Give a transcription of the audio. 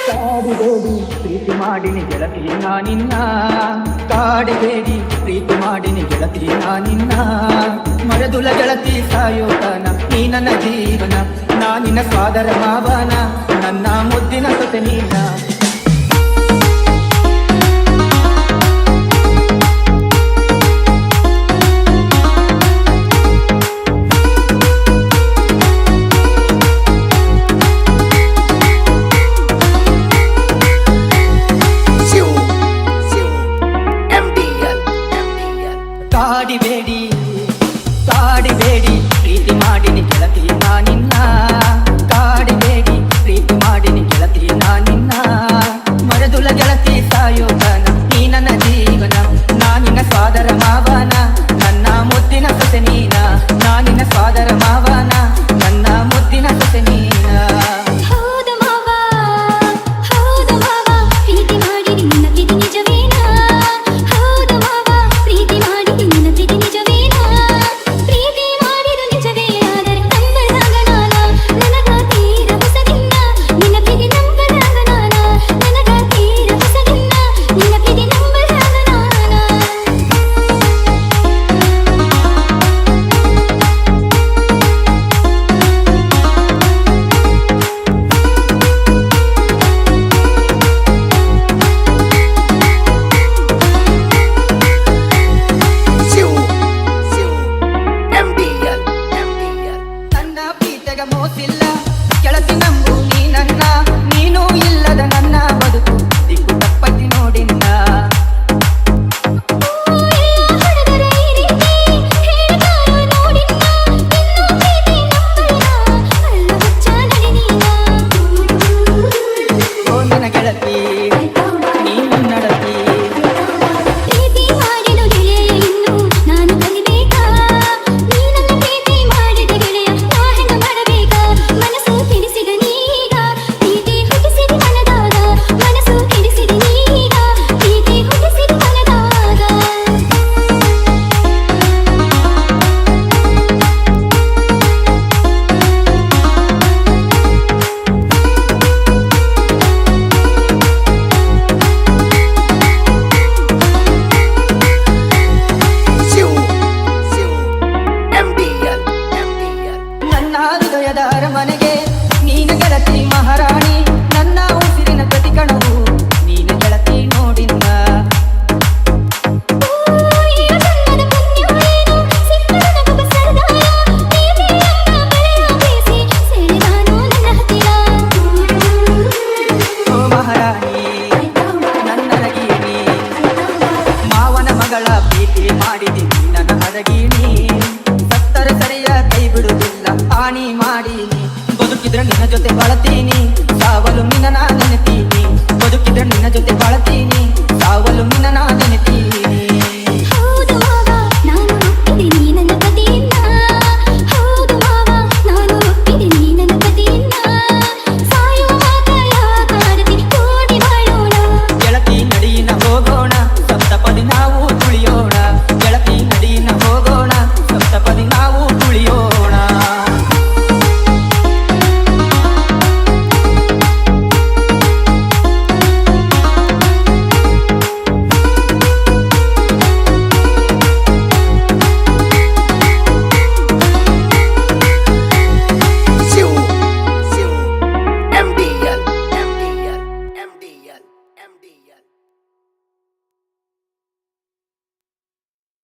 ಕಾಡಿಬೇಡಿ ಪ್ರೀತಿ ಮಾಡಿನಿ ಗೆಳತಿ ನಾನಿನ್ನ, ಕಾಡಿಬೇಡಿ ಪ್ರೀತಿ ಮಾಡಿನಿ ಗೆಳತಿ ನಾನಿನ್ನ. ಮರೆದುಲ ಗೆಳತಿ ಸಾಯೋತನ ನೀ ನನ್ನ ಜೀವನ, ನಾನಿನ ಸ್ವಾದರ ಮಾವನ, ನನ್ನ ಮುದ್ದಿನ ಸೊತೆ ನೀನ. ಕಾಡಿಬೇಡಿ ಕಾಡಿಬೇಡಿ ಪ್ರೀತಿ ಮಾಡಿನಿ ಗೆಳತಿ ನಾನಿನ್ನ, ಕಾಡಿಬೇಡಿ ಪ್ರೀತಿ ಮಾಡಿನಿ ಗೆಳತಿ ನಾನಿನ್ನ. ಮರೆದುಲ ಗೆಳತಿ ಸಾಯೋತನ ನೀ ನನ್ನ ಜೀವನ, ನಾನಿನ ಸ್ವಾದರ ಮಾವನ, ನನ್ನ ಮುದ್ದಿನ ಸೊಸೆ ನೀನ. ನಾನಿನ ಸ್ವಾದರ ಮಾವನ, ನನ್ನ ಮುದ್ದಿನ ಸೊಸೆ ನೀನ. ಮೋಸಿಲ್ಲ ಗೆಳತಿ ನಂಬು ನೀ ನನ್ನ, ನೀನು ಇಲ್ಲದ ನನ್ನ ಬದುಕು ದಿಕ್ಕು ತಪ್ಪತಿ ನೋಡಿನ್ನ. ಓ ನನ್ನ ಗೆಳತಿ ನೀನು ನಡತಿ, ಹೃದಯದ ಅರಮನೆಗೆ ನೀನ ಗೆಳತಿ ಮಹಾರಾಣಿ, ನನ್ನ ಉಸಿರಿನ ಪ್ರತಿ ಕಣವು ನೀನ ಗೆಳತಿ ನೋಡಿನ್ನ. ಓ ಮಹಾರಾಣಿ ನನ್ನ ರಗೀಣಿ, ಮಾವನ ಮಗಳ ಪ್ರೀತಿ ಮಾಡಿದ್ದೀನಿ ನನ್ನ ಹರಗೀಣಿ. ಸತ್ತರ ಸರಿಯ ಕೈ ಬಿಡುವುದಿಲ್ಲ ಹಾನಿ ಮಾಡೀನಿ, ಬದುಕಿದ್ರೆ ನಿನ್ನ ಜೊತೆ ಬಾಳತೀನಿ, ಸಾವಲು ನಿನ್ನ ನಾ ನೆನೆತೀನಿ. ಬದುಕಿದ್ರೆ ನಿನ್ನ ಜೊತೆ ಬಾಳತೀನಿ, ಸಾವಲು ನಿನ್ನ ನಾ ನೆನೆತೀನಿ. ಗೆಳತಿ ನಡಿನ ಹೋಗೋಣ ಸಪ್ತಪದಿ ನಾವು ತುಳಿಯೋಣ, ಗೆಳತಿ ನಡಿನ ಹೋಗೋಣ ಸಪ್ತಪದಿ ನಾವು ತುಳಿಯೋಣ. MDL